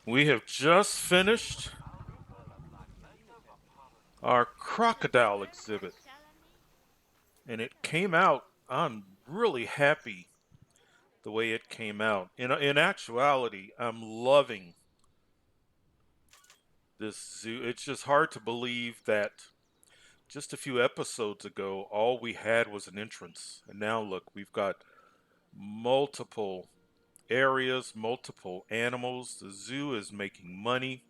We have just finished our crocodile exhibit, and it came out. I'm really happy the way it came out. In actuality, I'm loving this zoo. It's just hard to believe that just a few episodes ago, all we had was an entrance. And now, look, we've got multiple areas, multiple animals. The zoo is making money.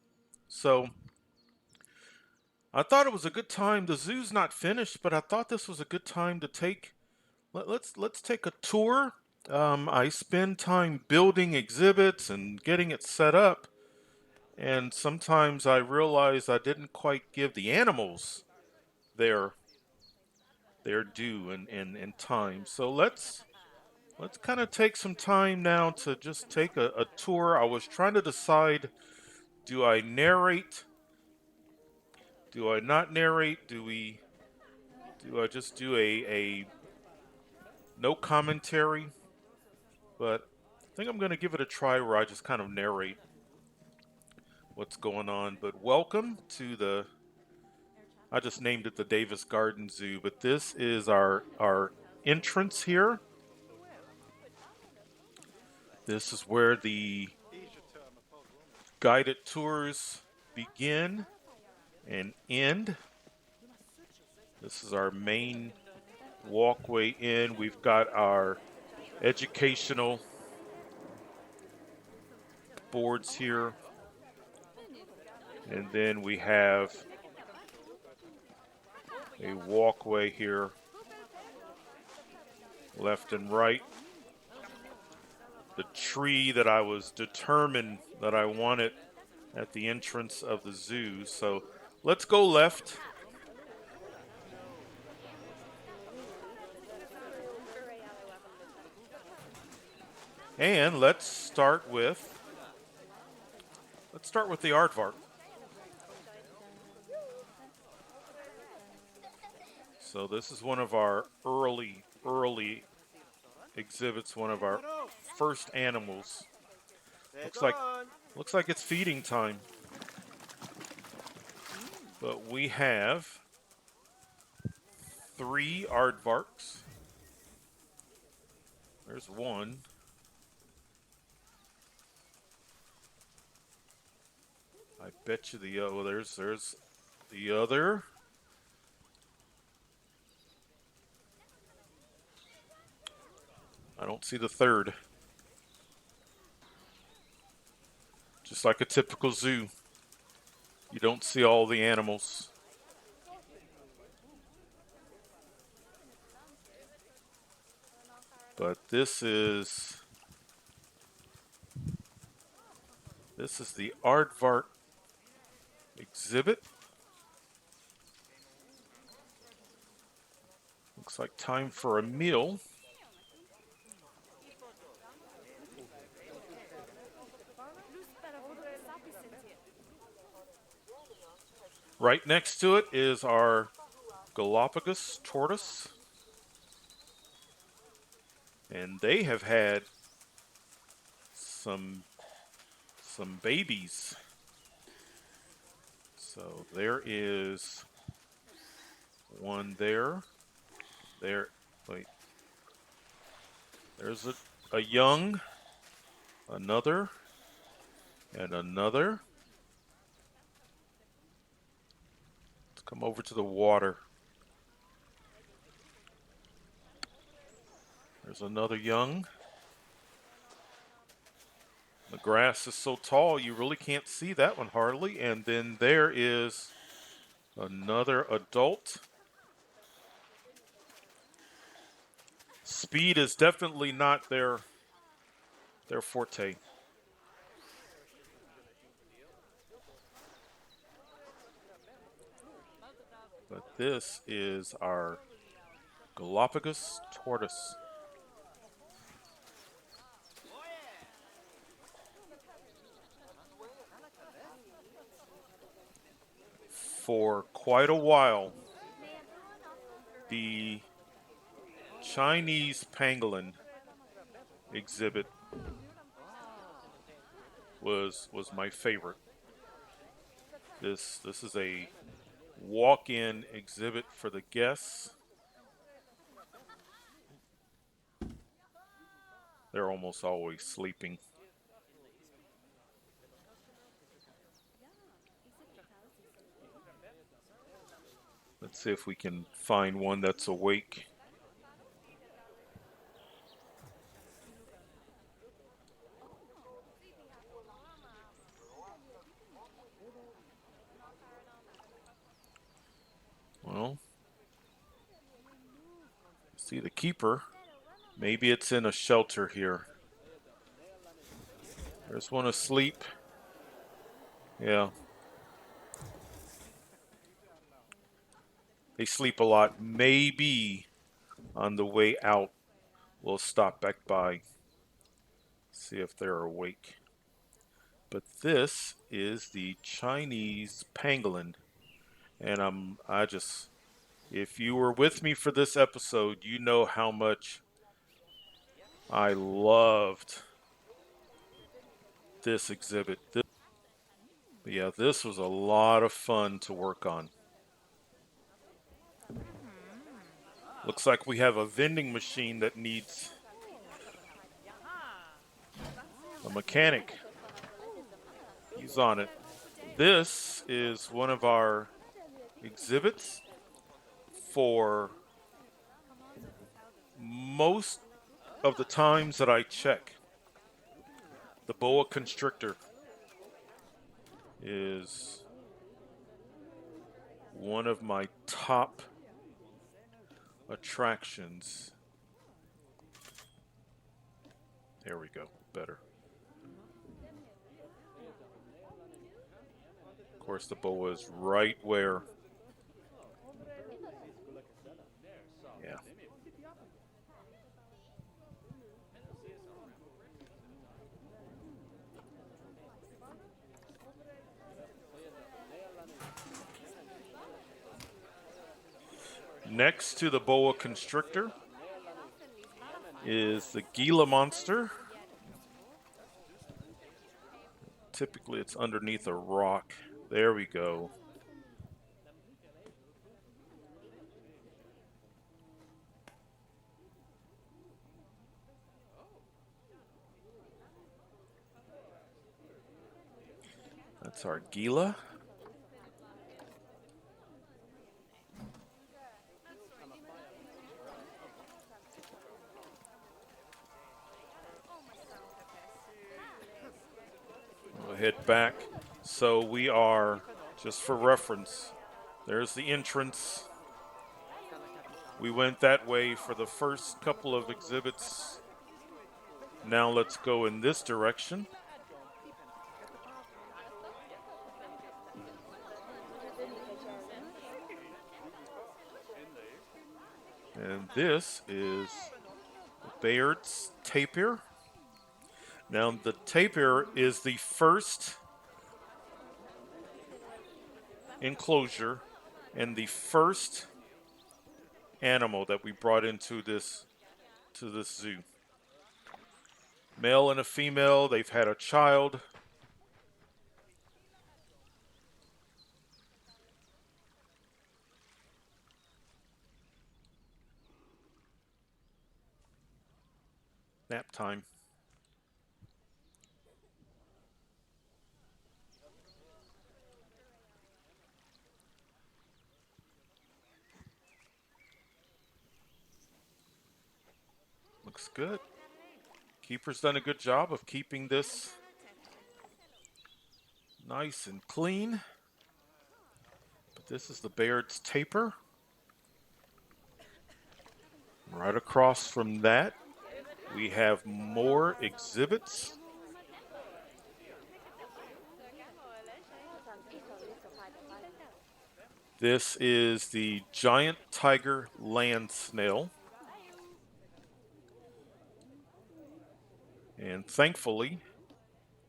So I thought it was a good time. The zoo's not finished, but I thought this was a good time to take. Let's take a tour. I spend time building exhibits and getting it set up, and sometimes I realize I didn't quite give the animals their their due and time. So let's kind of take some time now to just take a tour. I was trying to decide, do I narrate? Do I not narrate? Do I just do a no commentary? But I think I'm going to give it a try where I just kind of narrate what's going on. But welcome to the, I just named it the Davis Garden Zoo, but this is our entrance here. This is where the guided tours begin and end. This is our main walkway in. We've got our educational boards here. And then we have a walkway here, left and right. The tree that I was determined that I wanted at the entrance of the zoo. So let's go left. And let's start with the aardvark. So this is one of our early exhibits, one of our first animals. Looks like looks like it's feeding time. But we have three aardvarks. There's one. I bet you there's the other. I don't see the third. Just like a typical zoo, you don't see all the animals. But this is the aardvark exhibit. Looks like time for a meal. Right next to it is our Galapagos tortoise. And they have had some babies. So there is one there. There, wait. There's a young, another, and another. Let's come over to the water. There's another young. The grass is so tall you really can't see that one hardly. And then there is another adult. Speed is definitely not their forte. But this is our Galapagos tortoise. For quite a while, the Chinese pangolin exhibit was my favorite. This is a walk-in exhibit for the guests. They're almost always sleeping. Let's see if we can find one that's awake. Well, see the keeper. Maybe it's in a shelter here. There's one asleep. Yeah. They sleep a lot. Maybe on the way out, we'll stop back by, see if they're awake. But this is the Chinese pangolin. And if you were with me for this episode, you know how much I loved this exhibit. Yeah, this was a lot of fun to work on. Looks like we have a vending machine that needs a mechanic. He's on it. This is one of our exhibits for most of the times that I check. The boa constrictor is one of my top attractions. There we go, better. Of course, the boa is right where. Yeah. Next to the boa constrictor is the Gila monster. Typically, it's underneath a rock. There we go. That's our Gila. We'll head back. So we are, just for reference, there's the entrance. We went that way for the first couple of exhibits. Now let's go in this direction. And this is Bayard's tapir. Now the tapir is the first enclosure and the first animal that we brought into this zoo. Male and a female, they've had a child. Nap time. Looks good. Keeper's done a good job of keeping this nice and clean. But this is the Bayard's tapir. Right across from that, we have more exhibits. This is the giant tiger land snail. And thankfully,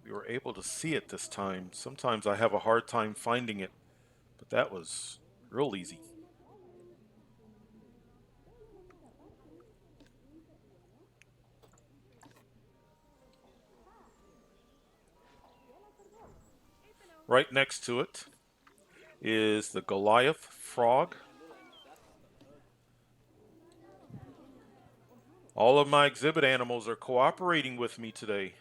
we were able to see it this time. Sometimes I have a hard time finding it, but that was real easy. Right next to it is the Goliath frog. All of my exhibit animals are cooperating with me today.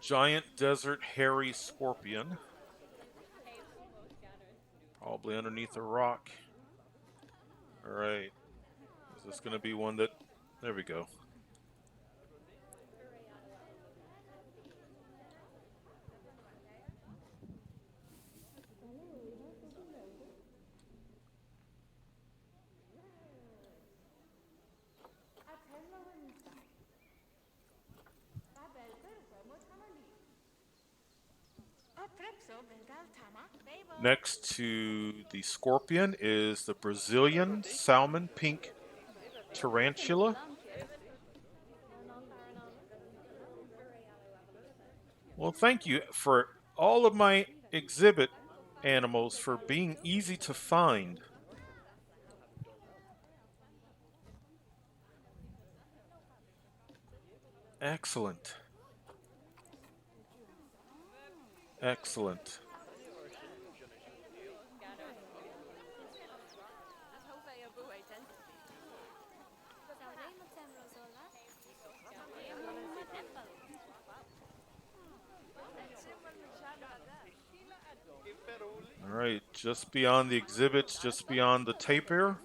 Giant desert hairy scorpion. Probably underneath a rock. All right. Is this going to be one that... There we go. Next to the scorpion is the Brazilian salmon pink tarantula. Well, thank you for all of my exhibit animals for being easy to find. Excellent. Excellent. All right, just beyond the exhibits, just beyond the tapir.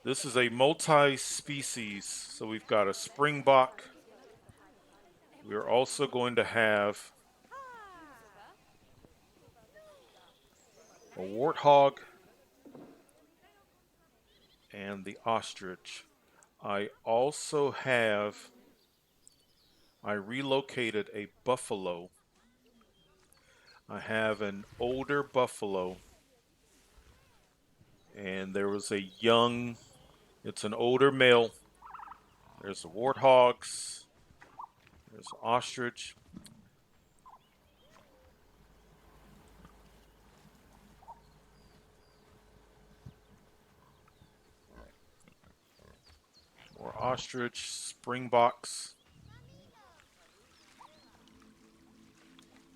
This is a multi-species, so we've got a springbok. We're also going to have a warthog and the ostrich. I relocated a buffalo. I have an older buffalo, and there was a young, it's an older male. There's the warthogs, there's the ostrich. More ostrich, springboks.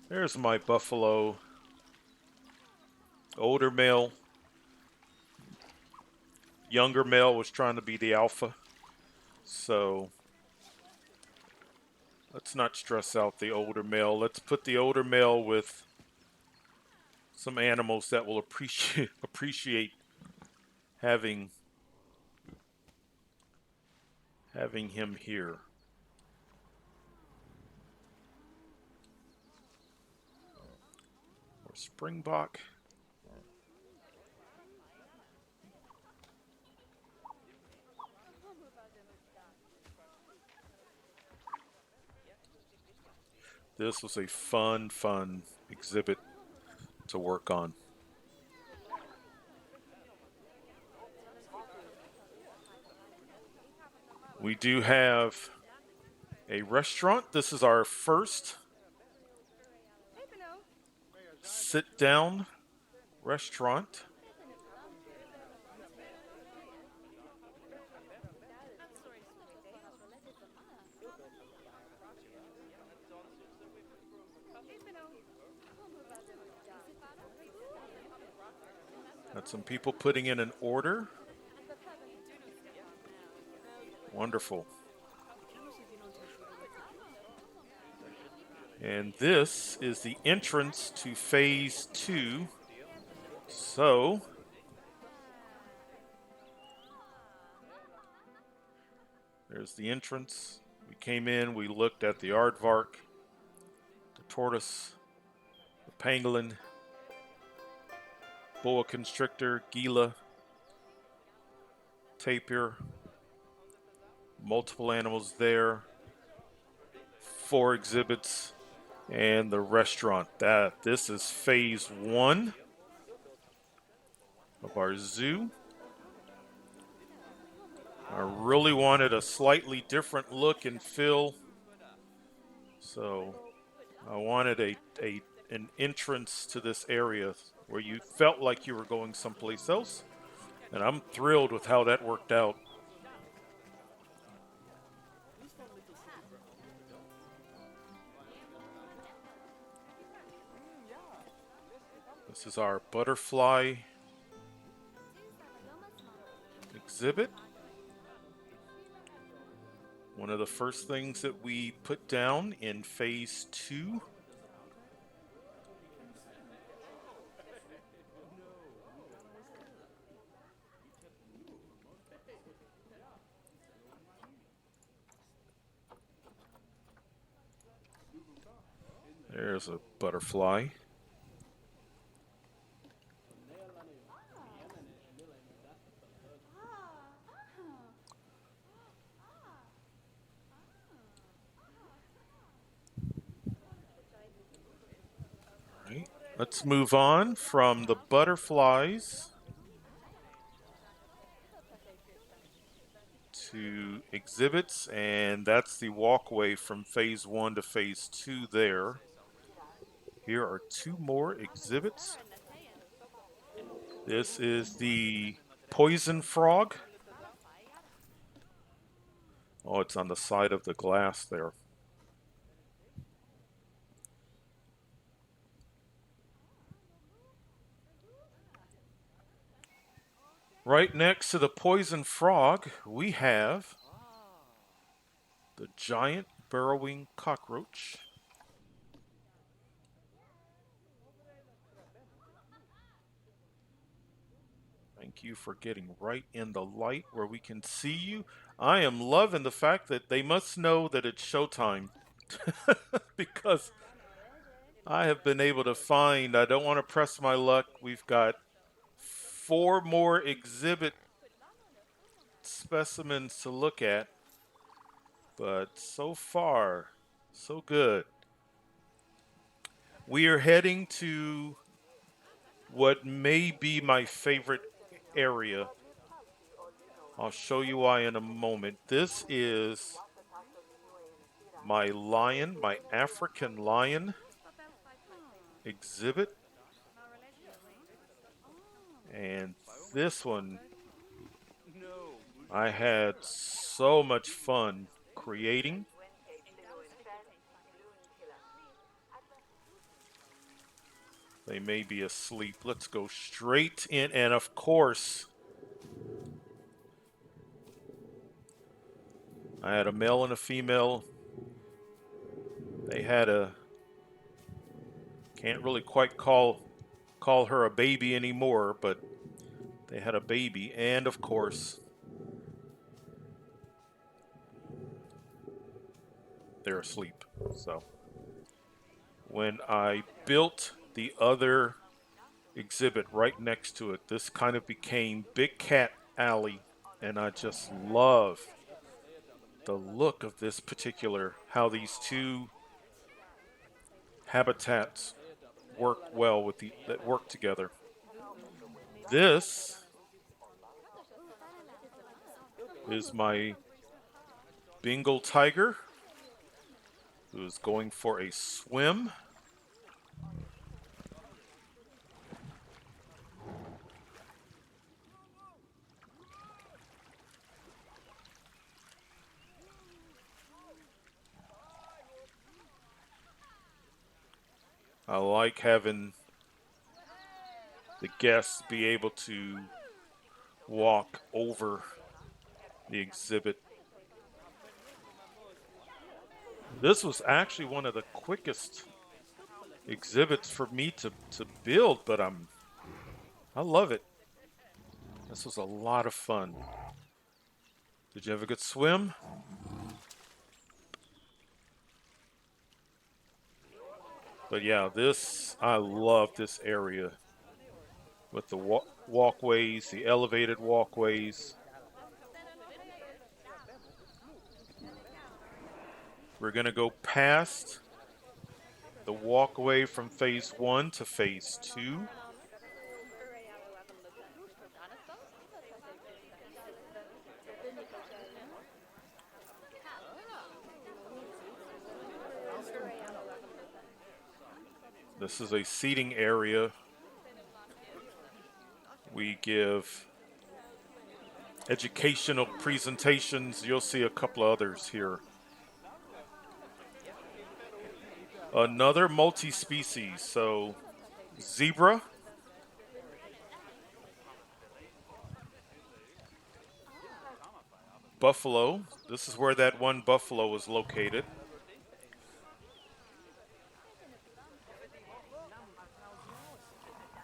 There's my buffalo. Older male. Younger male was trying to be the alpha. So let's not stress out the older male. Let's put the older male with some animals that will appreciate having him here. Or springbok. This was a fun exhibit to work on. We do have a restaurant. This is our first sit-down restaurant. Got some people putting in an order. Wonderful. And this is the entrance to phase 2. So there's the entrance. We came in, we looked at the aardvark, the tortoise, the pangolin, boa constrictor, gila, tapir, multiple animals there, 4 exhibits, and the restaurant. This is phase 1 of our zoo. I really wanted a slightly different look and feel, so I wanted an entrance to this area where you felt like you were going someplace else, and I'm thrilled with how that worked out. This is our butterfly exhibit. One of the first things that we put down in phase 2. There's a butterfly. All right, let's move on from the butterflies to exhibits, and that's the walkway from phase 1 to phase 2 there. Here are 2 more exhibits. This is the poison frog. Oh, it's on the side of the glass there. Right next to the poison frog, we have the giant burrowing cockroach. Thank you for getting right in the light where we can see you. I am loving the fact that they must know that it's showtime because I have been able to find, I don't want to press my luck, we've got 4 more exhibit specimens to look at, but so far, so good. We are heading to what may be my favorite area. I'll show you why in a moment. This is my lion, my African lion exhibit. And this one, I had so much fun creating. They may be asleep. Let's go straight in. And of course, I had a male and a female. They had a, can't really quite call her a baby anymore, but they had a baby. And of course, they're asleep. So when I built the other exhibit right next to it, this kind of became Big Cat Alley, and I just love the look of this particular, how these 2 habitats work well with that work together. This is my Bengal tiger who is going for a swim. I like having the guests be able to walk over the exhibit. This was actually one of the quickest exhibits for me to build, but I love it. This was a lot of fun. Did you have a good swim? But yeah, I love this area with the walkways, the elevated walkways. We're going to go past the walkway from phase 1 to phase 2. This is a seating area. We give educational presentations. You'll see a couple of others here. Another multi-species. So zebra, buffalo. This is where that one buffalo is located.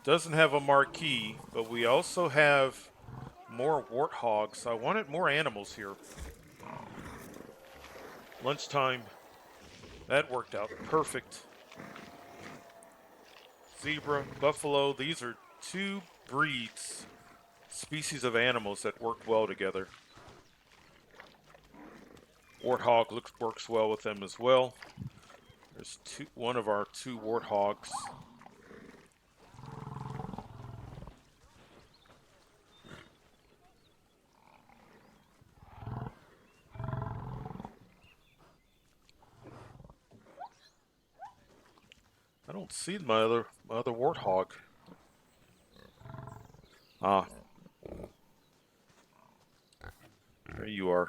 Doesn't have a marquee, but we also have more warthogs. I wanted more animals here. Lunchtime. That worked out perfect. Zebra, buffalo, these are two breeds, species of animals that work well together. Warthog works well with them as well. There's one of our two warthogs. I don't see my other warthog. Ah, there you are.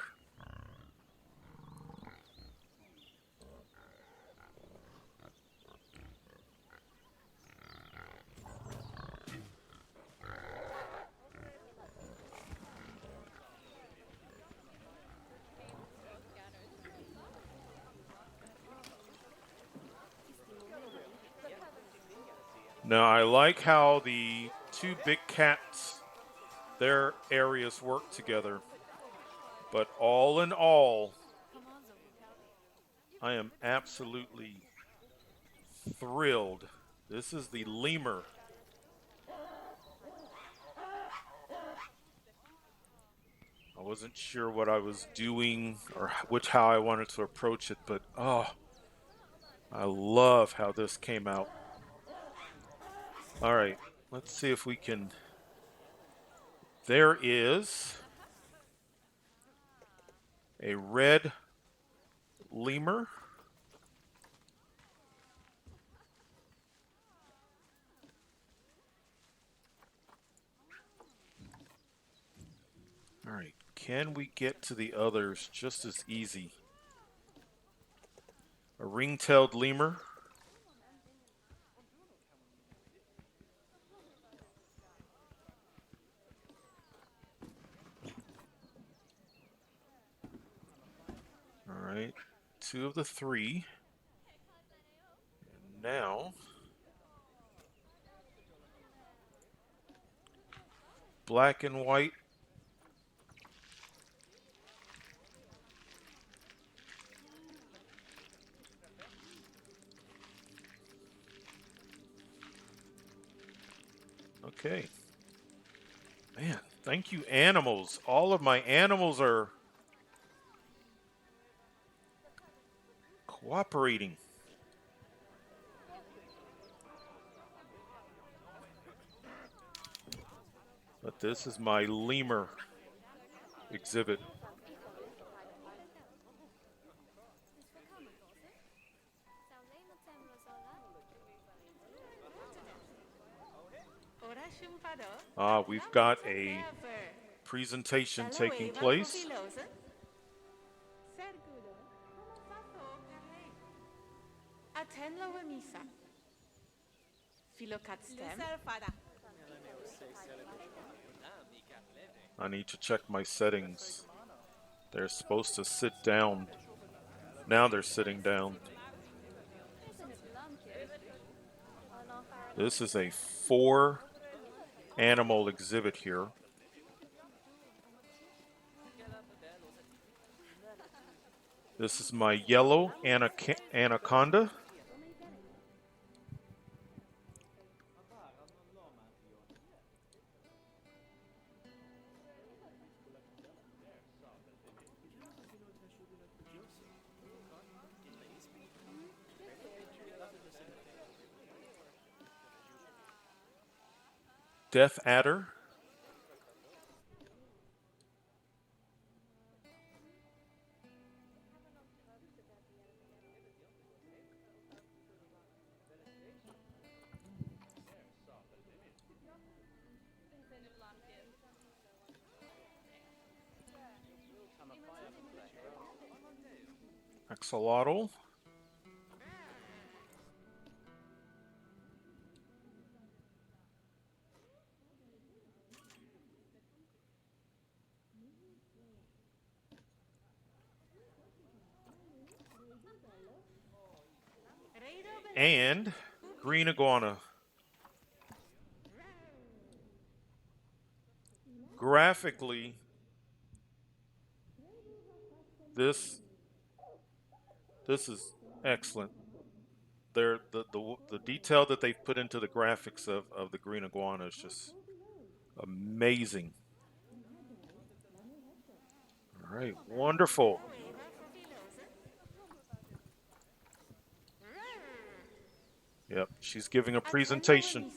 Now I like how the two big cats, their areas work together. But all in all, I am absolutely thrilled. This is the lemur. I wasn't sure what I was doing or how I wanted to approach it, but oh, I love how this came out. All right, let's see if we can. There is a red lemur. All right, can we get to the others just as easy? A ring-tailed lemur. All right, two of the three. And now, black and white. Okay. Man, thank you, animals. All of my animals are cooperating. But this is my lemur exhibit. We've got a presentation taking place. I need to check my settings. They're supposed to sit down. Now they're sitting down. This is a 4-animal exhibit here. This is my yellow anaconda. Death adder. Axolotl. And green iguana. Graphically, this is excellent. The detail that they've put into the graphics of the green iguana is just amazing. All right, wonderful. Yep, she's giving a presentation.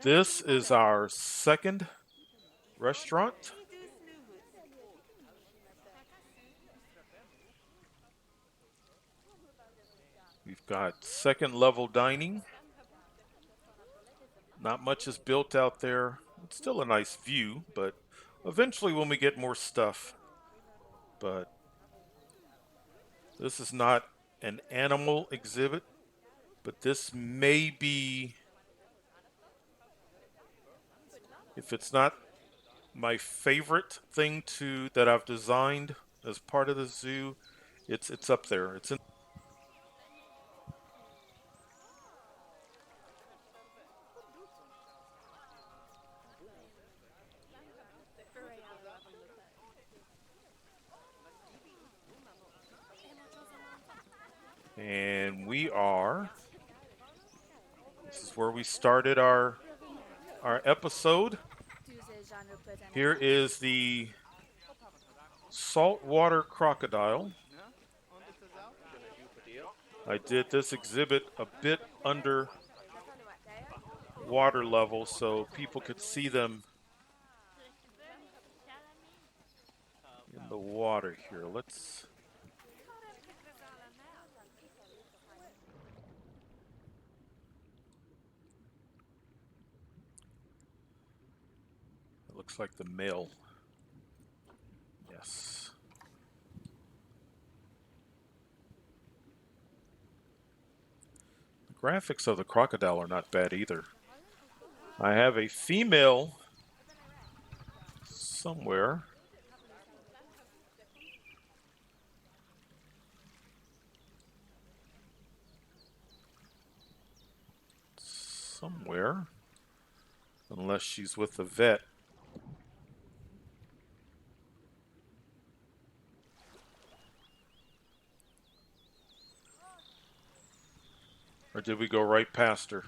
This is our second restaurant. We've got second level dining. Not much is built out there. It's still a nice view, but eventually when we get more stuff. But this is not an animal exhibit, but this may be, if it's not my favorite thing that I've designed as part of the zoo, it's up there. It's in. And this is where we started our episode. Here is the saltwater crocodile. I did this exhibit a bit under water level so people could see them in the water here. It looks like the male. Yes. The graphics of the crocodile are not bad either. I have a female somewhere. Somewhere. Unless she's with the vet. Or did we go right past her?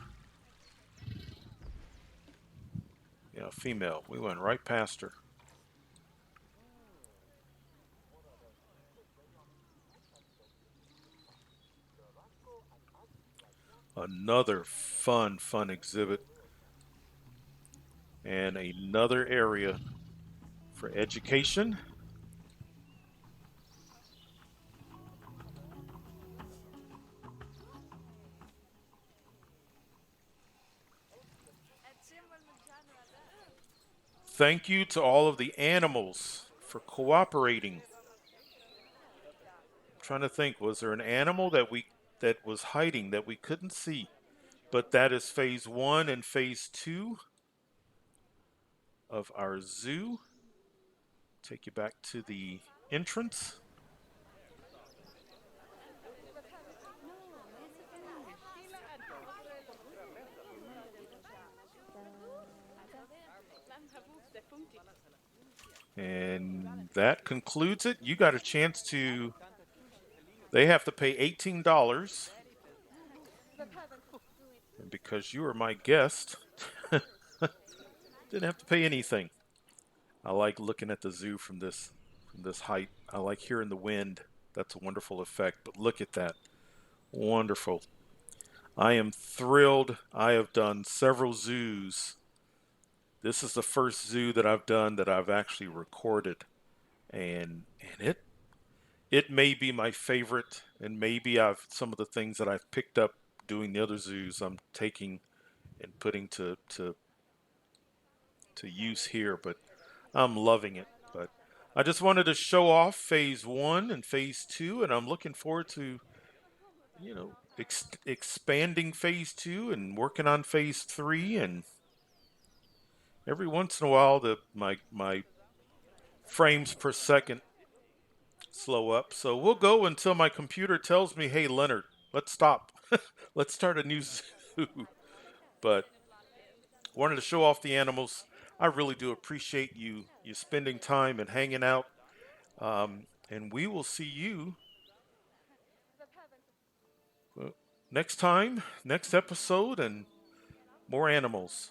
Yeah, female. We went right past her. Another fun exhibit. And another area for education. Thank you to all of the animals for cooperating. I'm trying to think, was there an animal that was hiding that we couldn't see? But that is phase 1 and phase 2 of our zoo. Take you back to the entrance. And that concludes it. You got a chance to, they have to pay $18. And because you are my guest, didn't have to pay anything. I like looking at the zoo from this height. I like hearing the wind. That's a wonderful effect. But look at that. Wonderful. I am thrilled. I have done several zoos. This is the first zoo that I've done that I've actually recorded. and it may be my favorite, and maybe I've some of the things that I've picked up doing the other zoos I'm taking and putting to use here, but I'm loving it. But I just wanted to show off phase one and phase two, and I'm looking forward to expanding phase two and working on phase three. And every once in a while, the my frames per second slow up. So we'll go until my computer tells me, "Hey, Leonard, let's stop. Let's start a new zoo." But wanted to show off the animals. I really do appreciate you spending time and hanging out. And we will see you uh, next time, next episode, and more animals.